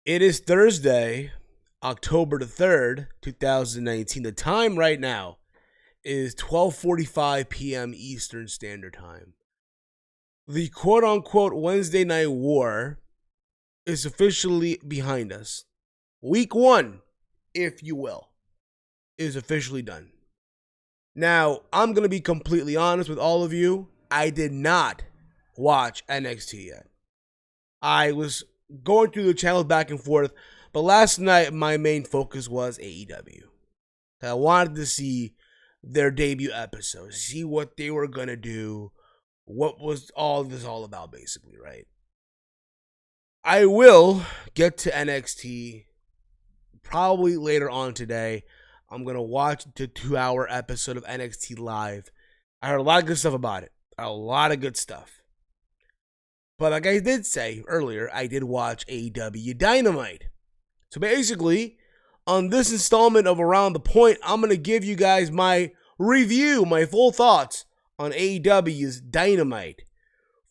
It is Thursday, October the 3rd, 2019. The time right now is 12:45 p.m. Eastern Standard Time. The quote-unquote Wednesday Night War is officially behind us. Week 1, if you will, is officially done. Now, I'm going to be completely honest with all of you. I did not watch NXT yet. I was going through the channels back and forth, but last night my main focus was AEW. I wanted to see their debut episode, see what they were going to do, what was all this all about, basically, right? I will get to NXT probably later on today. I'm going to watch the 2-hour episode of NXT Live. I heard a lot of good stuff about it. A lot of good stuff. But like I did say earlier, I did watch Aew Dynamite. So basically, on this installment of Around the Point, I'm going to give you guys my review, my full thoughts on AEW's Dynamite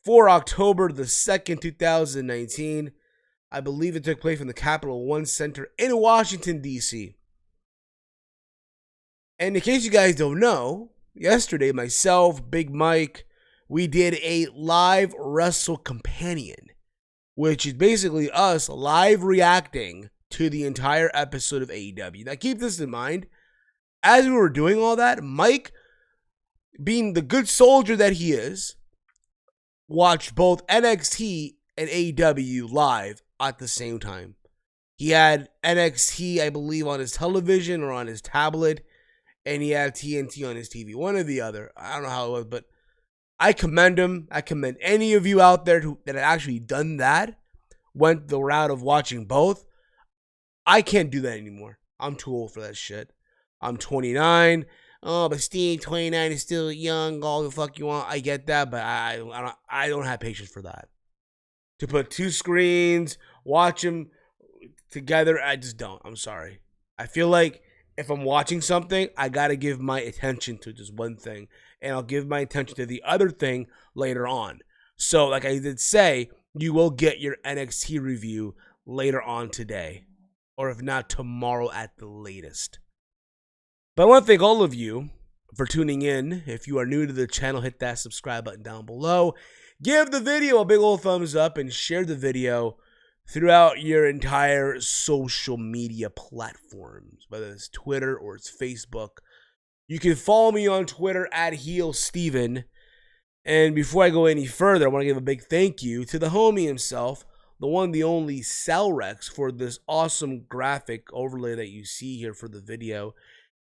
for October the 2nd, 2019. I believe it took place in the Capital One Center in Washington, D.C. And in case you guys don't know, yesterday, myself, Big Mike, we did a live Wrestle Companion, which is basically us live reacting to the entire episode of AEW. Now, keep this in mind. As we were doing all that, Mike, being the good soldier that he is, watched both NXT and AEW live at the same time. He had NXT, I believe, on his television or on his tablet, and he had TNT on his TV. One or the other. I don't know how it was, but I commend him. I commend any of you out there that have actually done that, went the route of watching both. I can't do that anymore. I'm too old for that shit. I'm 29. Oh, but Steve, 29 is still young. All the fuck you want. I get that, but I don't have patience for that. To put two screens, watch them together, I just don't. I'm sorry. I feel like if I'm watching something, I got to give my attention to just one thing. And I'll give my attention to the other thing later on. So, like I did say, you will get your NXT review later on today. Or if not, tomorrow at the latest. But I want to thank all of you for tuning in. If you are new to the channel, hit that subscribe button down below. Give the video a big old thumbs up and share the video throughout your entire social media platforms, whether it's Twitter or it's Facebook. You can follow me on Twitter at HeelSteven. And before I go any further, I want to give a big thank you to the homie himself, the one, the only Salrex, for this awesome graphic overlay that you see here for the video.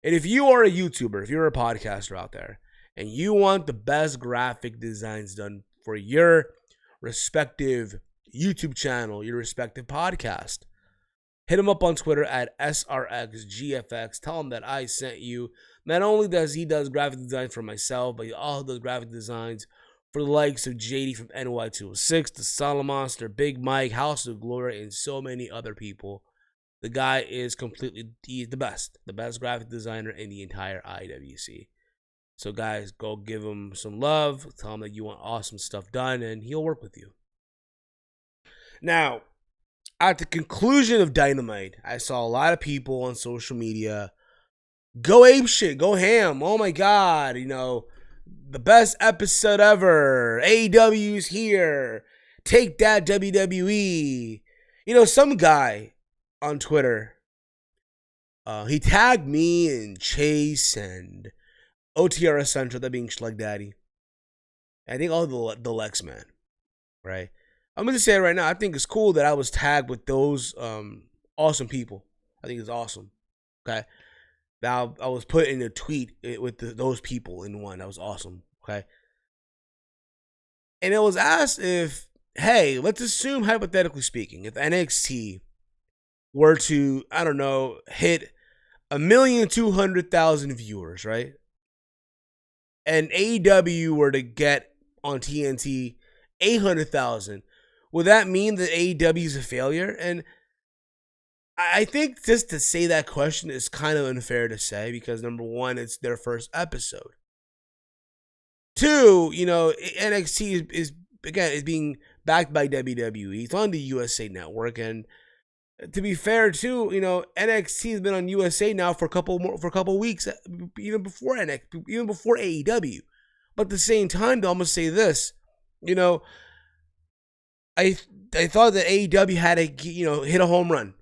And if you are a YouTuber, if you're a podcaster out there, and you want the best graphic designs done for your respective YouTube channel, your respective podcast, hit him up on Twitter at SRXGFX. Tell him that I sent you. Not only does he does graphic designs for myself, but he also does graphic designs for the likes of JD from NY206, the Solomonster, Big Mike, House of Glory, and so many other people. The guy is he's the best graphic designer in the entire IWC. So guys, go give him some love. Tell him that you want awesome stuff done, and he'll work with you. Now, at the conclusion of Dynamite, I saw a lot of people on social media go apeshit, go ham. Oh my God, the best episode ever. AEW's here. Take that, WWE. Some guy on Twitter, he tagged me and Chase and OTR Central, that being Schleg Daddy. I think all the Lex Man, right? I'm going to say it right now. I think it's cool that I was tagged with those awesome people. I think it's awesome. Okay. Now, I was put in a tweet with those people in one. That was awesome. Okay. And it was asked if, hey, let's assume, hypothetically speaking, if NXT were to, I don't know, hit 1,200,000 viewers, right? And AEW were to get on TNT 800,000, would that mean that AEW is a failure? And I think just to say that question is kind of unfair to say, because number one, it's their first episode. Two, NXT is being backed by WWE. It's on the USA Network, and To be fair, too, NXT has been on USA now for a couple weeks, even before NXT, even before AEW. But at the same time, though, I'm gonna say this, I thought that AEW had to hit a home run,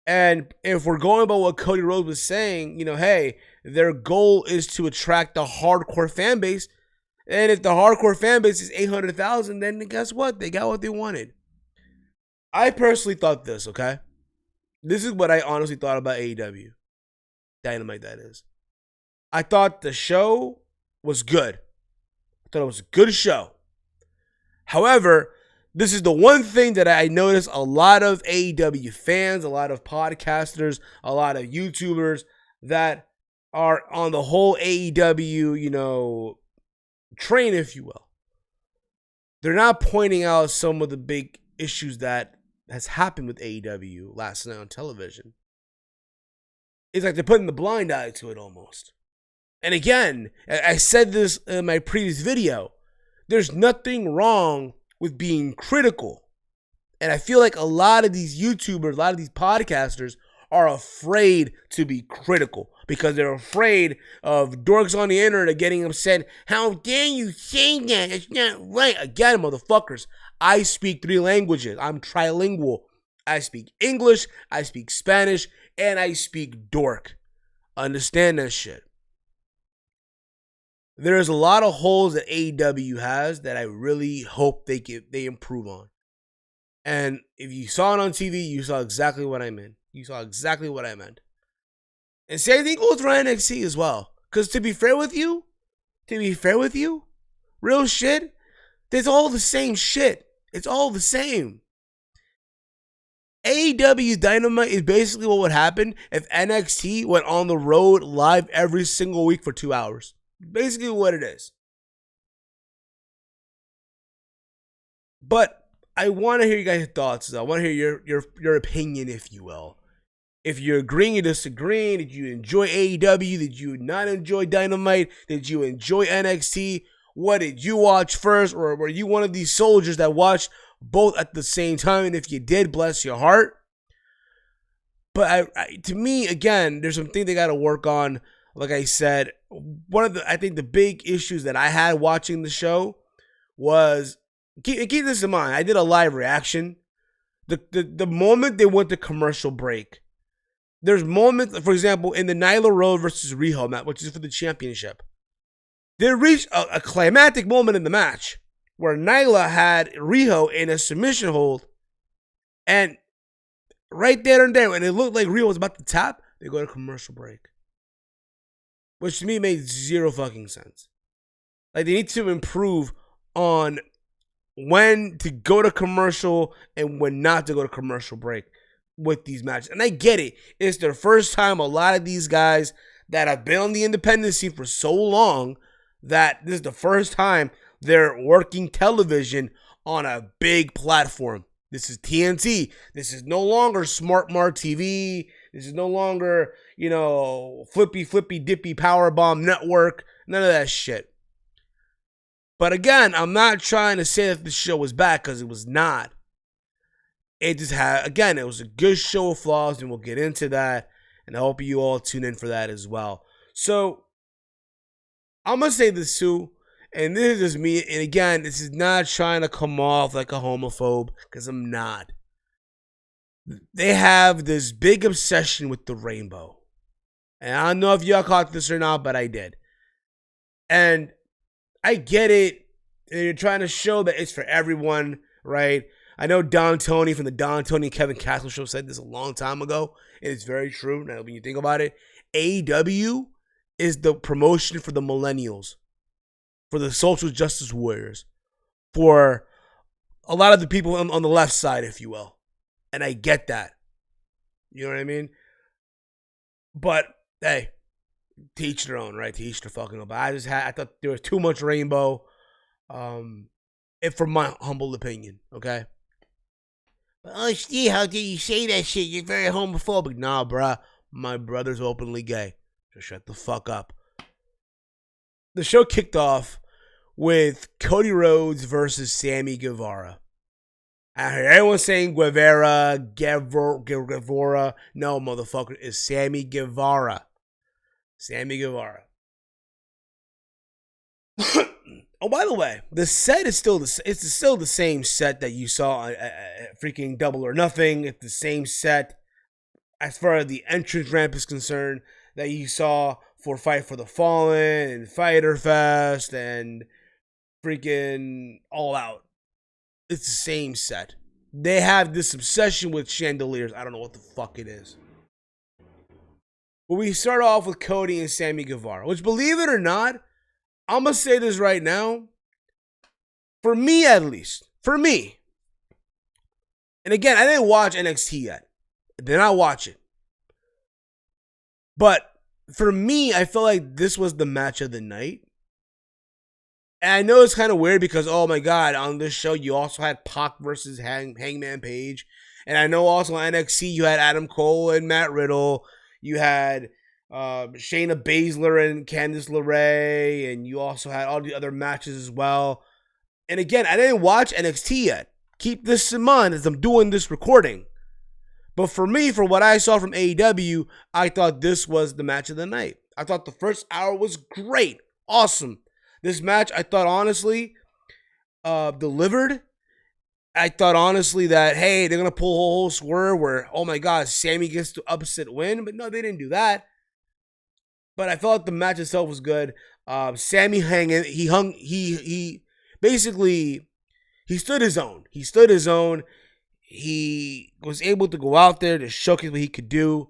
and if we're going by what Cody Rhodes was saying, hey, their goal is to attract the hardcore fan base, and if the hardcore fan base is 800,000, then guess what? They got what they wanted. I personally thought this, okay? This is what I honestly thought about AEW. Dynamite, that is. I thought the show was good. I thought it was a good show. However, this is the one thing that I noticed a lot of AEW fans, a lot of podcasters, a lot of YouTubers that are on the whole AEW, train, if you will. They're not pointing out some of the big issues that has happened with AEW last night on television. It's like they're putting the blind eye to it almost. And again, I said this in my previous video, there's nothing wrong with being critical. And I feel like a lot of these YouTubers, a lot of these podcasters are afraid to be critical because they're afraid of dorks on the internet getting upset. How dare you say that? It's not right. Again, motherfuckers, I speak 3 languages. I'm trilingual. I speak English, I speak Spanish, and I speak dork. Understand that shit. There's a lot of holes that AEW has that I really hope they improve on. And if you saw it on TV, you saw exactly what I meant. You saw exactly what I meant. And same thing goes for NXT as well. Because to be fair with you, real shit, it's all the same shit. It's all the same. AEW Dynamite is basically what would happen if NXT went on the road live every single week for 2 hours. Basically what it is. But I want to hear you guys' thoughts. I want to hear your opinion, if you will. If you're agreeing or disagreeing, did you enjoy AEW? Did you not enjoy Dynamite? Did you enjoy NXT? What did you watch first? Or were you one of these soldiers that watched both at the same time? And if you did, bless your heart. But to me, again, there's something they got to work on. Like I said, I think the big issues that I had watching the show was, keep this in mind, I did a live reaction. The moment they went to commercial break, there's moments, for example, in the Nyla Rose versus Riho match, which is for the championship. They reached a climactic moment in the match where Nyla had Riho in a submission hold, and right there and there, when it looked like Riho was about to tap, they go to commercial break. Which to me made zero fucking sense. Like, they need to improve on when to go to commercial and when not to go to commercial break with these matches. And I get it. It's their first time. A lot of these guys that have been on the independent scene for so long that this is the first time they're working television on a big platform. This is TNT. This is no longer Smart Mart TV. This is no longer, flippy dippy powerbomb network. None of that shit. But again, I'm not trying to say that the show was bad, because it was not. It just had, again, it was a good show of flaws, and we'll get into that. And I hope you all tune in for that as well. So, I'm going to say this too, and this is just me, and again, this is not trying to come off like a homophobe, because I'm not. They have this big obsession with the rainbow. And I don't know if y'all caught this or not, but I did. And I get it. You're trying to show that it's for everyone, right? I know Don Tony from the Don Tony and Kevin Castle show said this a long time ago, and it's very true. Now, when you think about it, AEW is the promotion for the millennials, for the social justice warriors, for a lot of the people on the left side, if you will. And I get that. You know what I mean? But, hey, to each their own, right? To each their fucking own. But I thought there was too much rainbow. If from my humble opinion, okay? Oh, Steve, how dare you say that shit? You're very homophobic. Nah, bruh. My brother's openly gay. Just shut the fuck up. The show kicked off with Cody Rhodes versus Sammy Guevara. I heard everyone saying Guevara. No, motherfucker, it's Sammy Guevara. Sammy Guevara. Oh, by the way, the set is still the same set that you saw at freaking Double or Nothing. It's the same set as far as the entrance ramp is concerned that you saw for Fight for the Fallen and Fighter Fest and freaking All Out. It's the same set. They have this obsession with chandeliers. I don't know what the fuck it is. But we start off with Cody and Sammy Guevara, which, believe it or not, I'm going to say this right now. For me, at least. For me. And again, I didn't watch NXT yet. I did not watch it. But for me, I felt like this was the match of the night. And I know it's kind of weird because, oh my God, on this show, you also had Pac versus Hangman Page. And I know also on NXT, you had Adam Cole and Matt Riddle. You had Shayna Baszler and Candice LeRae, and you also had all the other matches as well. And again, I didn't watch NXT yet. Keep this in mind as I'm doing this recording. But for me, for what I saw from AEW, I thought this was the match of the night. I thought the first hour was great. Awesome. This match, I thought honestly, delivered. I thought honestly that, hey, they're going to pull a whole swerve where, oh my God, Sammy gets to upset win. But no, they didn't do that. But I felt like the match itself was good. Sammy he basically stood his own. He stood his own. He was able to go out there to showcase what he could do.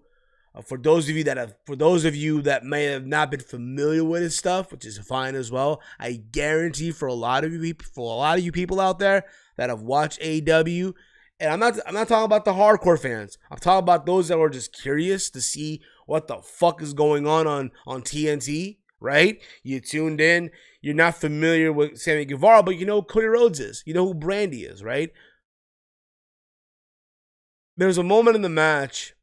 For those of you that may have not been familiar with his stuff, which is fine as well, I guarantee for a lot of you people out there that have watched AEW, and I'm not talking about the hardcore fans. I'm talking about those that were just curious to see what the fuck is going on TNT, right? You tuned in. You're not familiar with Sammy Guevara, but you know who Cody Rhodes is. You know who Brandy is, right? There's a moment in the match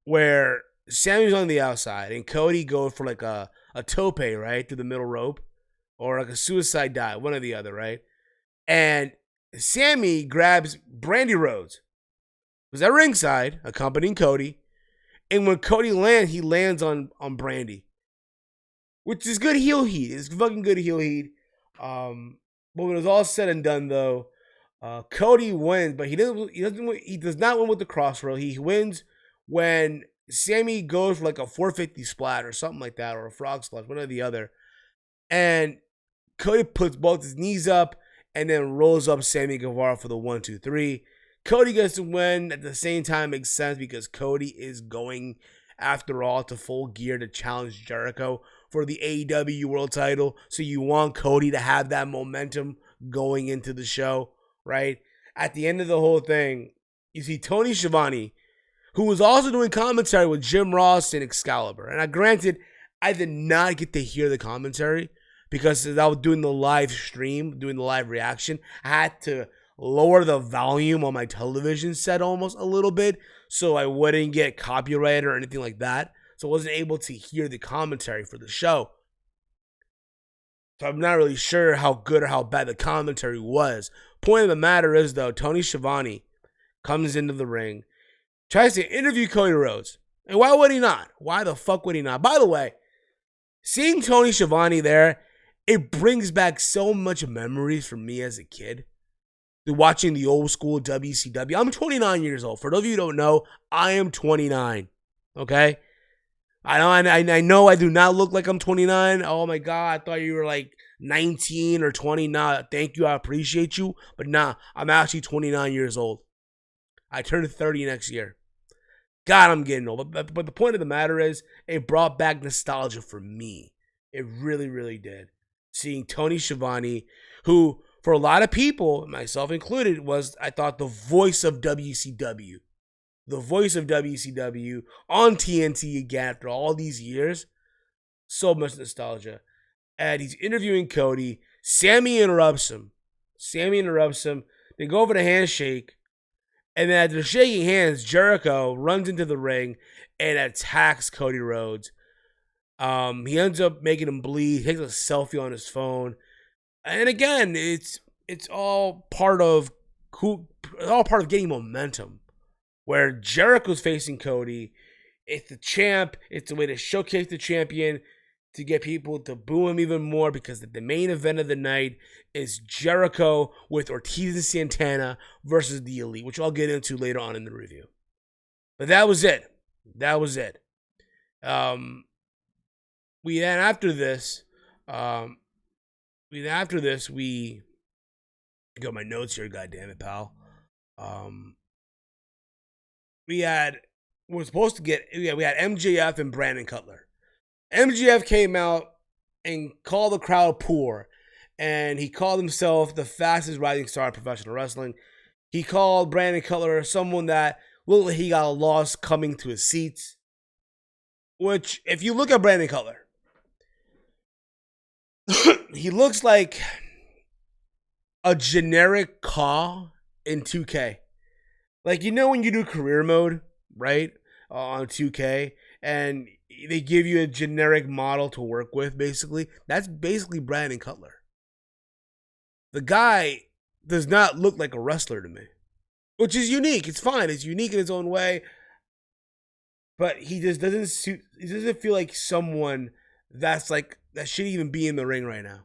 where Sammy's on the outside and Cody goes for like a tope, right, through the middle rope, or like a suicide dive, one or the other, right? And Sammy grabs Brandy Rhodes, who's at ringside, accompanying Cody. And when Cody lands, he lands on Brandy, which is good heel heat. It's fucking good heel heat. But when it's all said and done, though, Cody wins, but he does not win with the crossroad. He wins when Sammy goes for like a 450 splat or something like that, or a frog splash, one or the other. And Cody puts both his knees up and then rolls up Sammy Guevara for the 1, 2, 3. Cody gets to win. At the same time, makes sense because Cody is going, after all, to full gear to challenge Jericho for the AEW World title. So you want Cody to have that momentum going into the show, right? At the end of the whole thing, you see Tony Schiavone, who was also doing commentary with Jim Ross and Excalibur. And granted, I did not get to hear the commentary because as I was doing the live stream, doing the live reaction, I had to lower the volume on my television set almost a little bit so I wouldn't get copyrighted or anything like that. So I wasn't able to hear the commentary for the show. So I'm not really sure how good or how bad the commentary was. Point of the matter is, though, Tony Schiavone comes into the ring, tries to interview Cody Rhodes. And why would he not? Why the fuck would he not? By the way, seeing Tony Schiavone there, it brings back so much memories for me as a kid. Watching the old school WCW. I'm 29 years old. For those of you who don't know, I am 29. Okay? I know I do not look like I'm 29. Oh my God, I thought you were like 19 or 20. Nah, thank you. I appreciate you. But nah, I'm actually 29 years old. I turn 30 next year. God, I'm getting old. But the point of the matter is, it brought back nostalgia for me. It really, really did. Seeing Tony Schiavone, who, for a lot of people, myself included, was, I thought, the voice of WCW. The voice of WCW on TNT again after all these years. So much nostalgia. And he's interviewing Cody. Sammy interrupts him. They go over to handshake. And then after shaking hands, Jericho runs into the ring and attacks Cody Rhodes. He ends up making him bleed. He takes a selfie on his phone. And again, it's all part of cool, all part of getting momentum. Where Jericho's facing Cody, it's the champ. It's a way to showcase the champion, to get people to boo him even more, because the main event of the night is Jericho with Ortiz and Santana versus the Elite, which I'll get into later on in the review. But that was it. That was it. We then after this, we got my notes here. God damn it, pal. We had MJF and Brandon Cutler. MJF came out and called the crowd poor, and he called himself the fastest rising star in professional wrestling. He called Brandon Cutler someone that looked like he got lost coming to his seats. Which, if you look at Brandon Cutler, he looks like a generic Caw in 2K. Like, you know when you do career mode, right, on 2K, and they give you a generic model to work with, basically? That's basically Brandon Cutler. The guy does not look like a wrestler to me, which is unique. It's fine. It's unique in its own way. But he just doesn't feel like someone that should even be in the ring right now.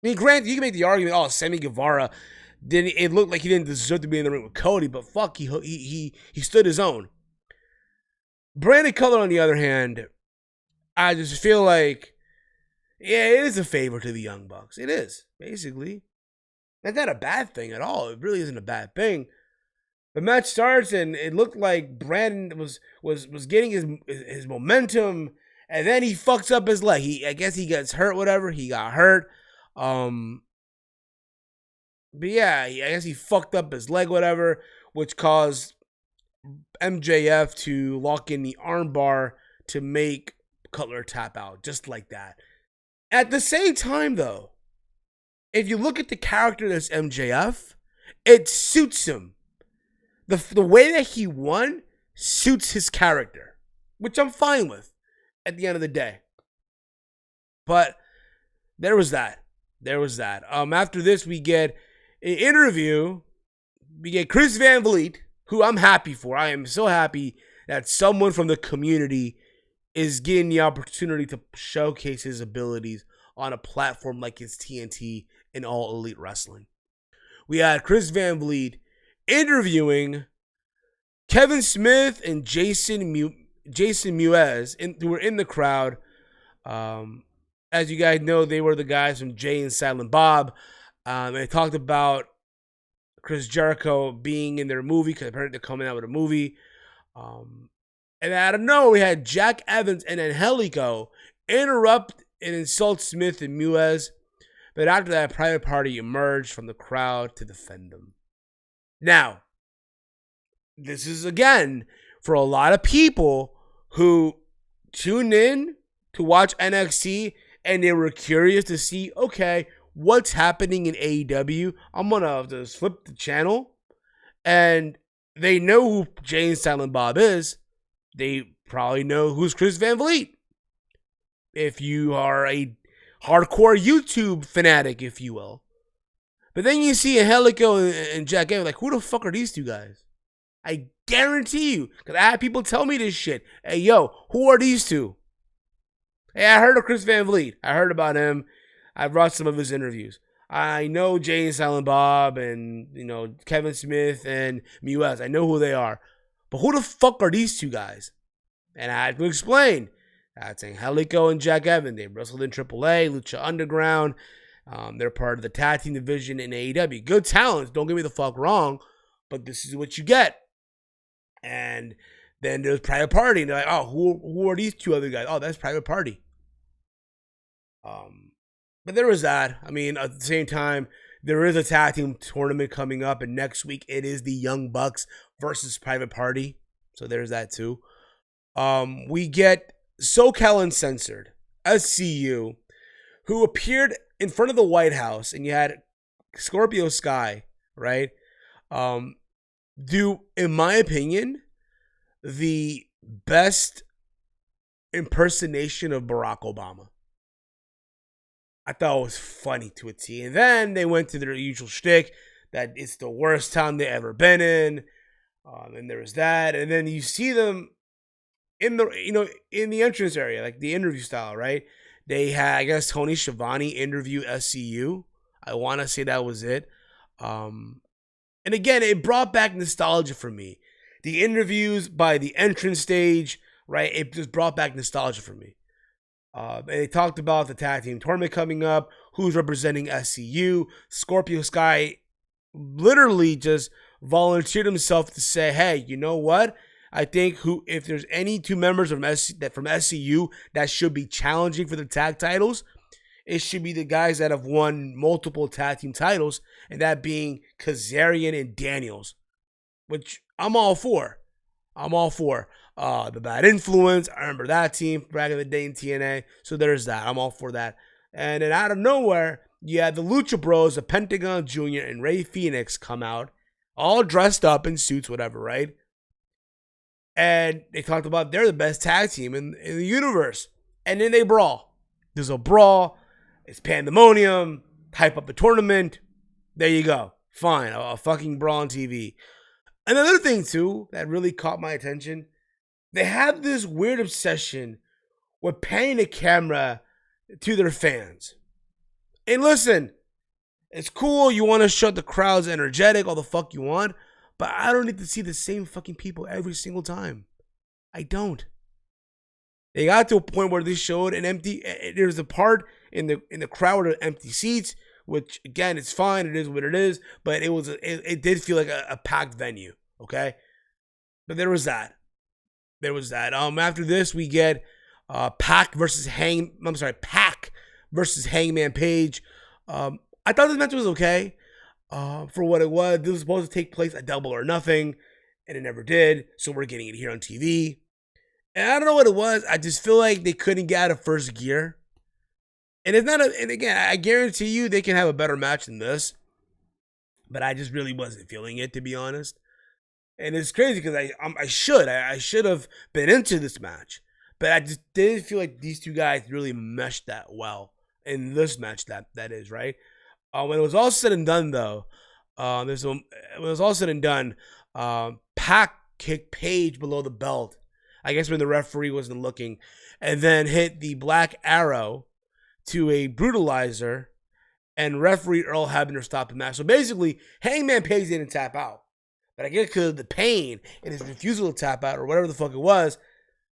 I mean, granted, you can make the argument, Sammy Guevara, it looked like he didn't deserve to be in the ring with Cody, but fuck, he stood his own. Brandon Cutler, on the other hand, I just feel like, yeah, it is a favor to the Young Bucks. It is, basically. That's not a bad thing at all. It really isn't a bad thing. The match starts, and it looked like Brandon was getting his momentum, and then he fucks up his leg. I guess he gets hurt, whatever. He got hurt. But yeah, I guess he fucked up his leg, whatever, which caused MJF to lock in the armbar to make Cutler tap out, just like that. At the same time, though, if you look at the character that's MJF, it suits him. The way that he won suits his character, which I'm fine with at the end of the day. But there was that. After this, we get an interview. We get Chris Van Vliet, who I'm happy for. I am so happy that someone from the community is getting the opportunity to showcase his abilities on a platform like his TNT and All Elite Wrestling. We had Chris Van Vliet interviewing Kevin Smith and Jason Mewes, who were in the crowd. As you guys know, they were the guys from Jay and Silent Bob. And they talked about Chris Jericho being in their movie, because apparently they're coming out with a movie. And out of nowhere, we had Jack Evans and Angelico interrupt and insult Smith and Mewes. But after that, Private Party emerged from the crowd to defend them. Now, this is, again, for a lot of people who tune in to watch NXT and they were curious to see, okay, what's happening in AEW? I'm going to just flip the channel. And they know who Jay and Silent Bob is. They probably know who's Chris Van Vliet. If you are a hardcore YouTube fanatic, if you will. But then you see Angelico and Jack Evans, like, who the fuck are these two guys? I guarantee you, because I had people tell me this shit. Hey, yo, who are these two? Hey, I heard of Chris Van Vliet. I heard about him. I've watched some of his interviews. I know Jay and Silent Bob and, Kevin Smith and Mewes. I know who they are. But who the fuck are these two guys? And I had to explain. That's Angelico and Jack Evans. They wrestled in AAA, Lucha Underground. They're part of the tag team division in AEW. Good talents, don't get me the fuck wrong, but this is what you get. And then there's Private Party, and they're like, oh, who are these two other guys? Oh, that's Private Party. But there was that. I mean, at the same time, there is a tag team tournament coming up, and next week it is the Young Bucks versus Private Party. So there's that too. We get SoCal Uncensored, SCU, who appeared in front of the White House, and you had Scorpio Sky, right? Do, in my opinion, the best impersonation of Barack Obama. I thought it was funny to a T. And then they went to their usual shtick that it's the worst town they've ever been in. And there was that. And then you see them in the entrance area, like the interview style, right? They had, I guess, Tony Schiavone interview SCU. I want to say that was it. And again, it brought back nostalgia for me. The interviews by the entrance stage, right? It just brought back nostalgia for me. And they talked about the tag team tournament coming up, who's representing SCU. Scorpio Sky literally just volunteered himself to say, hey, you know what? I think if there's any two members from SCU that should be challenging for the tag titles, it should be the guys that have won multiple tag team titles, and that being Kazarian and Daniels, which I'm all for. The Bad Influence, I remember that team back in the day in TNA, so there's that. I'm all for that. And then out of nowhere, you had the Lucha Bros, the Pentagon Jr., and Rey Fenix come out, all dressed up in suits, whatever, right? And they talked about they're the best tag team in the universe. And then they brawl. There's a brawl. It's pandemonium. Hype up the tournament. There you go. Fine. A fucking brawl on TV. Another thing, too, that really caught my attention. They have this weird obsession with panning the camera to their fans. And listen, it's cool. You want to show the crowd's energetic, all the fuck you want. But I don't need to see the same fucking people every single time. I don't. They got to a point where they showed an empty. There's a part in the crowd with empty seats, which again, it's fine. It is what it is. But it did feel like a packed venue. Okay, but there was that. After this, we get Pac versus Hangman Page. I thought this match was okay. For what it was. This was supposed to take place at Double or Nothing, and it never did, so we're getting it here on TV. And I don't know what it was. I just feel like they couldn't get out of first gear. And it's not and again, I guarantee you they can have a better match than this. But I just really wasn't feeling it, to be honest. And it's crazy because I should have been into this match. But I just didn't feel like these two guys really meshed that well in this match, that is, right? When it was all said and done, though, Pac kicked Page below the belt. I guess when the referee wasn't looking, and then hit the Black Arrow to a brutalizer, and referee Earl Hebner stopped the match. So basically, Hangman Page didn't tap out, but I guess because of the pain and his refusal to tap out or whatever the fuck it was,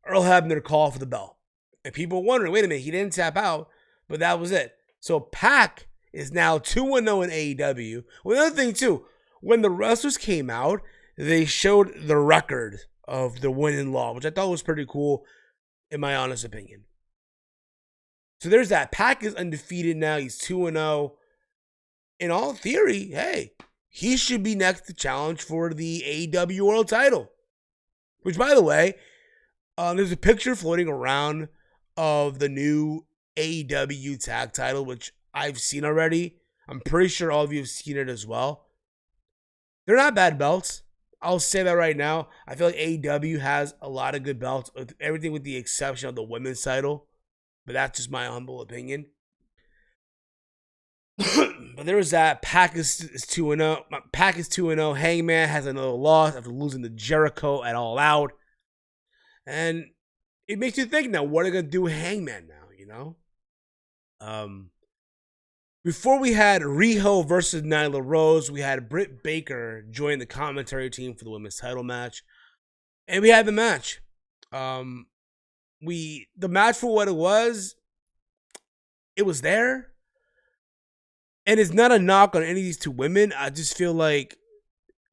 Earl Hebner called for the bell, and people were wondering, wait a minute, he didn't tap out, but that was it. So Pac is now 2-0 in AEW. Well, another thing, too, when the wrestlers came out, they showed the record of the win and law, which I thought was pretty cool, in my honest opinion. So there's that. Pac is undefeated now. He's 2-0. In all theory, hey, he should be next to challenge for the AEW World title. Which, by the way, there's a picture floating around of the new AEW tag title, which I've seen already. I'm pretty sure all of you have seen it as well. They're not bad belts. I'll say that right now. I feel like AEW has a lot of good belts, everything with the exception of the women's title. But that's just my humble opinion. But there was that. Pac is 2-0. Pac is 2-0. Hangman has another loss after losing to Jericho at All Out. And it makes you think now, what are they going to do with Hangman now, you know? Before we had Riho versus Nyla Rose, we had Britt Baker join the commentary team for the women's title match. And we had the match. The match for what it was there. And it's not a knock on any of these two women. I just feel like,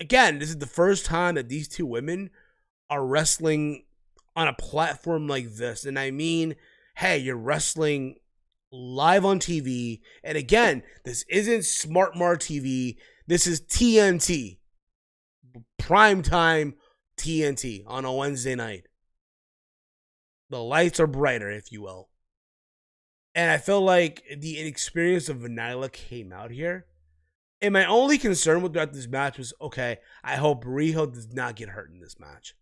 again, this is the first time that these two women are wrestling on a platform like this. And I mean, hey, you're wrestling live on TV. And again, this isn't SmartMart TV. This is TNT. Primetime TNT on a Wednesday night. The lights are brighter, if you will. And I feel like the inexperience of Nyla came out here. And my only concern throughout this match was, okay, I hope Riho does not get hurt in this match.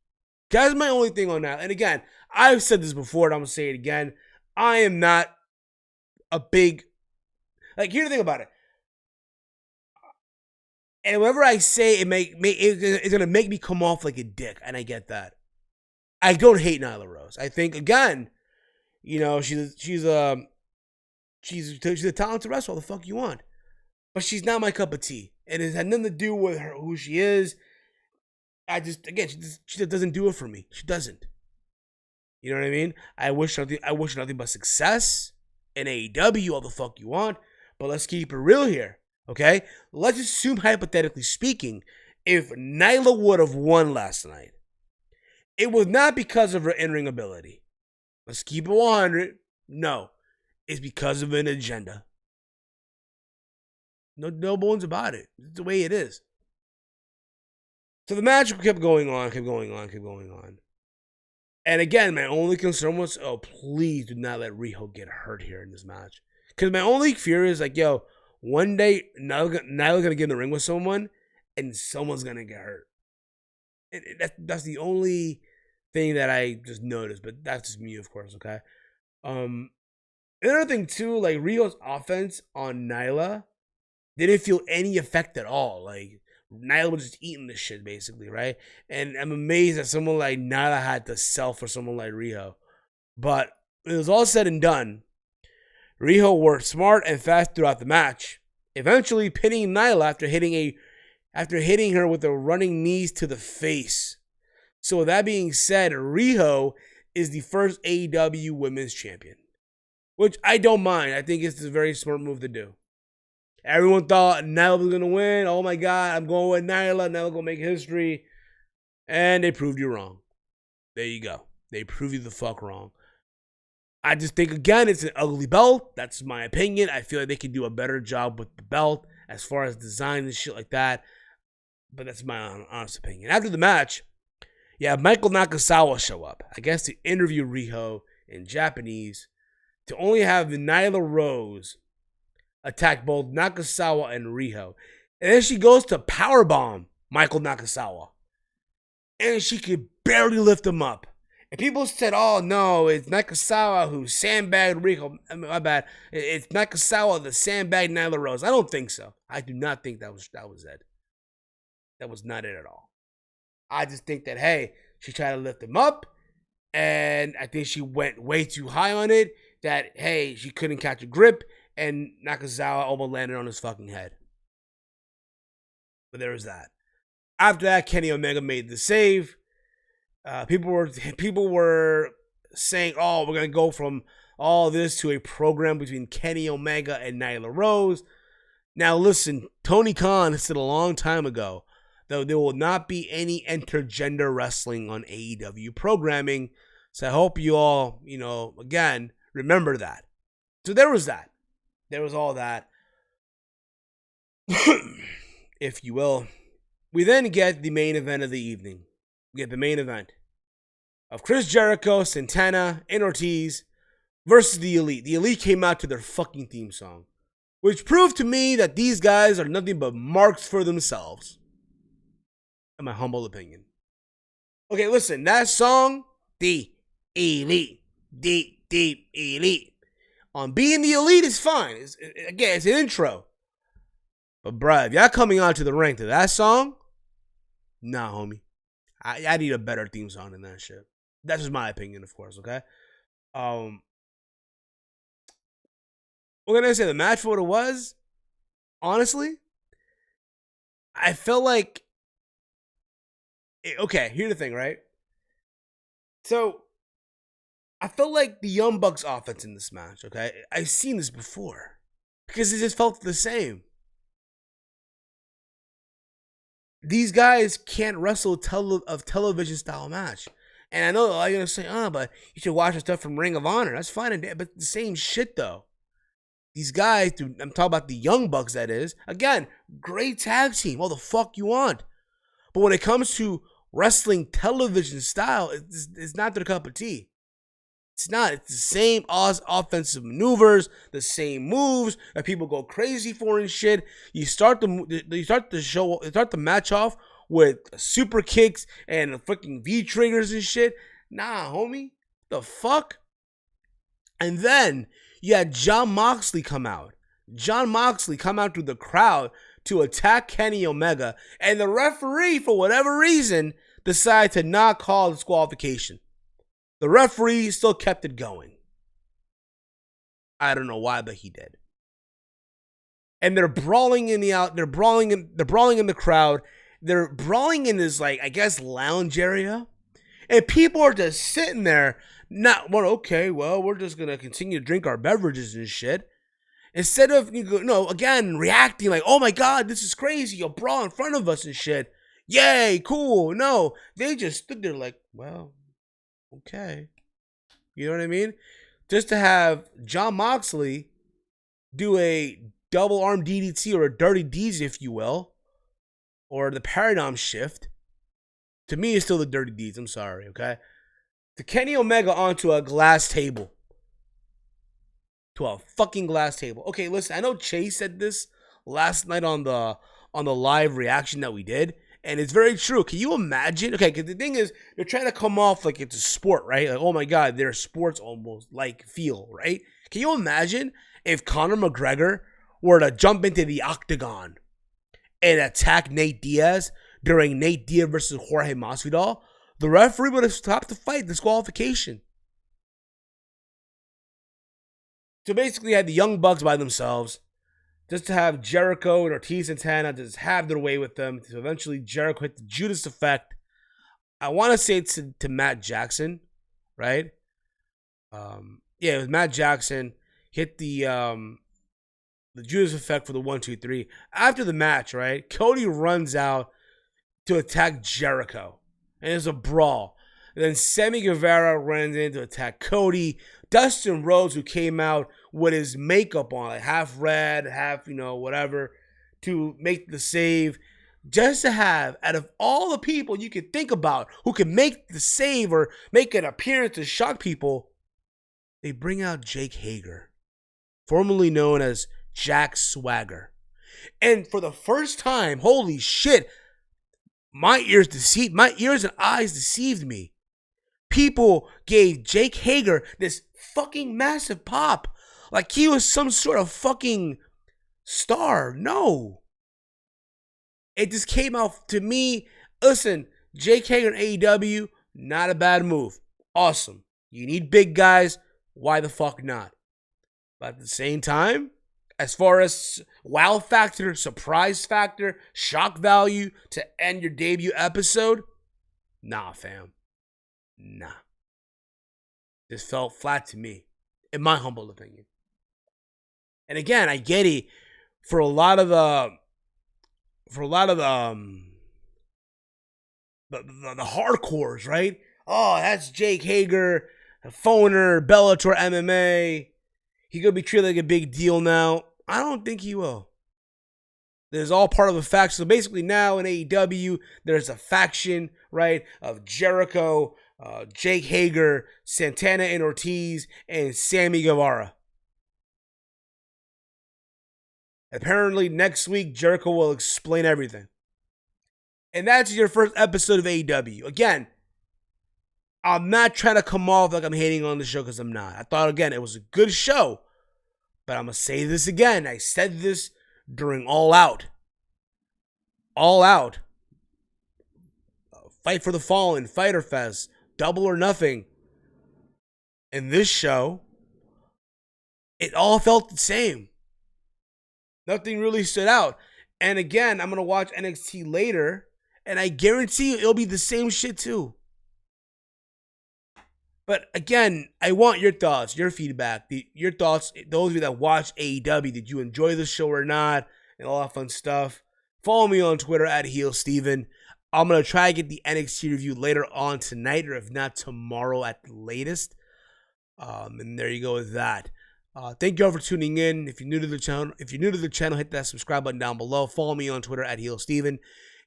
That's my only thing on that. And again, I've said this before, and I'm going to say it again. I am not a big... Like, here's the thing about it. And whenever I say it's gonna make me come off like a dick, and I get that. I don't hate Nyla Rose. I think again, you know, she's a talented wrestler. All the fuck you want, but she's not my cup of tea, and it had nothing to do with her who she is. She just doesn't do it for me. She doesn't. You know what I mean? I wish nothing but success in AEW. All the fuck you want, but let's keep it real here. Okay, let's assume, hypothetically speaking, if Nyla would have won last night, it was not because of her in-ring ability. Let's keep it 100. No, it's because of an agenda. No bones about it. It's the way it is. So the match kept going on. And again, my only concern was, oh, please do not let Riho get hurt here in this match. Because my only fear is like, yo, one day, Nyla's going to get in the ring with someone, and someone's going to get hurt. That's the only thing that I just noticed, but that's just me, of course, okay? Another thing, too, like, Riho's offense on Nyla didn't feel any effect at all. Like, Nyla was just eating this shit, basically, right? And I'm amazed that someone like Nyla had to sell for someone like Riho. But it was all said and done. Riho worked smart and fast throughout the match, eventually pinning Nyla after hitting her with the running knees to the face. So with that being said, Riho is the first AEW Women's Champion, which I don't mind. I think it's a very smart move to do. Everyone thought Nyla was going to win. Oh my God, I'm going with Nyla. Nyla going to make history. And they proved you wrong. There you go. They proved you the fuck wrong. I just think, again, it's an ugly belt. That's my opinion. I feel like they could do a better job with the belt as far as design and shit like that. But that's my honest opinion. After the match, you have Michael Nakazawa show up, I guess, to interview Riho in Japanese, to only have Nyla Rose attack both Nakazawa and Riho. And then she goes to powerbomb Michael Nakazawa. And she could barely lift him up. And people said, oh no, it's Nakazawa who sandbagged Riho. My bad. It's Nakazawa that sandbagged Nyla Rose. I don't think so. I do not think that was it. That was not it at all. I just think that, hey, she tried to lift him up. And I think she went way too high on it. That, hey, she couldn't catch a grip. And Nakazawa almost landed on his fucking head. But there was that. After that, Kenny Omega made the save. People were saying, oh, we're going to go from all this to a program between Kenny Omega and Nyla Rose. Now, listen, Tony Khan said a long time ago that there will not be any intergender wrestling on AEW programming. So I hope you all, again, remember that. So there was that. There was all that, if you will. We then get the main event of the evening. We get the main event of Chris Jericho, Santana, and Ortiz versus the Elite. The Elite came out to their fucking theme song, which proved to me that these guys are nothing but marks for themselves, in my humble opinion. Okay, listen, that song, The Elite, The Elite. On being the Elite is fine. It's an intro. But bruh, if y'all coming out to the ring to that song, nah, homie. I need a better theme song than that shit. That's just my opinion, of course, okay? We're gonna say the match for what it was. Honestly, I felt like... Okay, here's the thing, right? So, I felt like the Young Bucks offense in this match, okay? I've seen this before. Because it just felt the same. These guys can't wrestle a television style match. And I know all you're going to say, but you should watch the stuff from Ring of Honor. That's fine, but the same shit, though. These guys, dude, I'm talking about the Young Bucks, that is. Again, great tag team. All the fuck you want. But when it comes to wrestling television style, it's not their cup of tea. It's not. It's the same offensive maneuvers, the same moves that people go crazy for and shit. You start the match off with super kicks and freaking V triggers and shit. Nah, homie, the fuck. And then you had Jon Moxley come out. Jon Moxley come out to the crowd to attack Kenny Omega, and the referee, for whatever reason, decided to not call disqualification. The referee still kept it going. I don't know why, but he did. And they're brawling in the out. They're brawling in the crowd. They're brawling in this, like, I guess, lounge area, and people are just sitting there. Not, well, okay, well, we're just gonna continue to drink our beverages and shit. Instead of, again, reacting like, oh my God, this is crazy, you'll brawl in front of us and shit. Yay, cool. No, they just stood there like, well, okay. You know what I mean? Just to have Jon Moxley do a double arm DDT or a dirty D's, if you will, or the paradigm shift. To me, it's still the dirty D's. I'm sorry, okay? To Kenny Omega onto a glass table. To a fucking glass table. Okay, listen, I know Chase said this last night on the live reaction that we did, and it's very true. Can you imagine? Okay, because the thing is, they're trying to come off like it's a sport, right? Like, oh my God, they're sports almost like feel, right? Can you imagine if Conor McGregor were to jump into the octagon and attack Nate Diaz during Nate Diaz versus Jorge Masvidal? The referee would have stopped the fight, disqualification. To basically have the Young Bucks by themselves, just to have Jericho and Ortiz and Santana just have their way with them, to eventually Jericho hit the Judas effect. I want to say it's to Matt Jackson, right? Yeah, it was Matt Jackson hit the Judas effect for the 1, 2, 3. After the match, right? Cody runs out to attack Jericho, and there's a brawl. And then Sammy Guevara runs in to attack Cody. Dustin Rhodes, who came out with his makeup on, like half red, half, whatever, to make the save. Just to have, out of all the people you could think about who can make the save or make an appearance to shock people, they bring out Jake Hager, formerly known as Jack Swagger. And for the first time, holy shit, my ears and eyes deceived me. People gave Jake Hager this fucking massive pop. Like he was some sort of fucking star. No. It just came out to me. Listen, Jake Hager in AEW, not a bad move. Awesome. You need big guys. Why the fuck not? But at the same time, as far as wow factor, surprise factor, shock value to end your debut episode, nah, fam. Nah. This felt flat to me, in my humble opinion. And again, I get it for a lot of the hardcores, right? Oh, that's Jake Hager, a phoner, Bellator MMA. He gonna be treated like a big deal now. I don't think he will. There's all part of a faction. So basically now in AEW, there's a faction, right, of Jericho, Jake Hager, Santana and Ortiz, and Sammy Guevara. Apparently next week, Jericho will explain everything. And that's your first episode of AEW. Again, I'm not trying to come off like I'm hating on the show because I'm not. I thought, again, it was a good show. But I'm going to say this again. I said this during All Out. All Out. Fight for the Fallen, Fyter Fest, Double or Nothing. In this show, it all felt the same. Nothing really stood out. And again, I'm going to watch NXT later, and I guarantee you it'll be the same shit too. But again, I want your thoughts, your feedback, your thoughts, those of you that watch AEW. Did you enjoy the show or not? And all that fun stuff. Follow me on Twitter at HeelSteven. I'm going to try to get the NXT review later on tonight, or if not tomorrow at the latest. And there you go with that. Thank you all for tuning in. If you're new to the channel, hit that subscribe button down below. Follow me on Twitter at HeelSteven.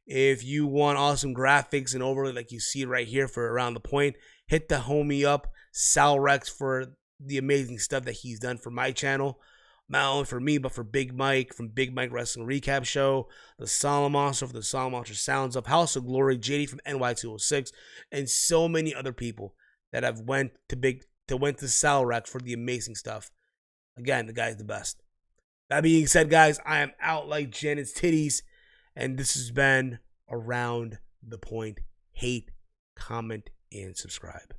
If you want awesome graphics and overlay like you see right here for Around the Point, hit the homie up, Salrex, for the amazing stuff that he's done for my channel. Not only for me, but for Big Mike from Big Mike Wrestling Recap Show, the Solid Monster for the Solid Monster Sounds Up, House of Glory, JD from NY206, and so many other people that have went to Salrex for the amazing stuff. Again, the guy's the best. That being said, guys, I am out like Janet's titties, and this has been Around the Point. Hate, comment, and subscribe.